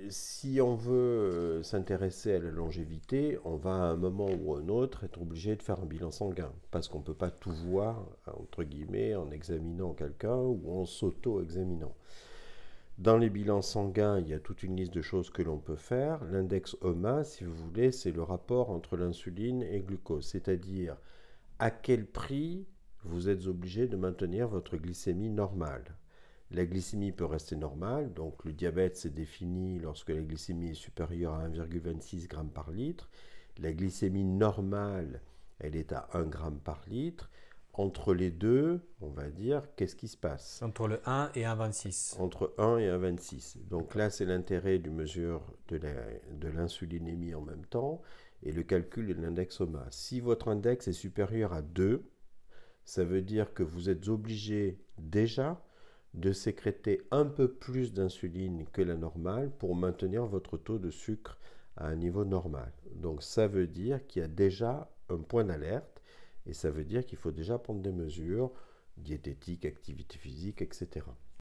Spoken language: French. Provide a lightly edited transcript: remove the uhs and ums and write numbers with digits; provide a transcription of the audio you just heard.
si on veut s'intéresser à la longévité, on va à un moment ou à un autre être obligé de faire un bilan sanguin, parce qu'on ne peut pas tout voir, entre guillemets, en examinant quelqu'un ou en s'auto-examinant. Dans les bilans sanguins, il y a toute une liste de choses que l'on peut faire. L'index EMA, si vous voulez, c'est le rapport entre l'insuline et le glucose, c'est-à-dire à quel prix vous êtes obligé de maintenir votre glycémie normale. La glycémie peut rester normale, donc le diabète c'est défini lorsque la glycémie est supérieure à 1,26 g par litre. La glycémie normale, elle est à 1 g par litre. Entre les deux, on va dire, qu'est-ce qui se passe? Entre le 1 et 1,26. Entre 1 et 1,26. Donc là, c'est l'intérêt du mesure de l'insulinémie en même temps et le calcul de l'index OMA. Si votre index est supérieur à 2, ça veut dire que vous êtes obligé déjà de sécréter un peu plus d'insuline que la normale pour maintenir votre taux de sucre à un niveau normal. Donc ça veut dire qu'il y a déjà un point d'alerte et ça veut dire qu'il faut déjà prendre des mesures diététiques, activité physique, etc.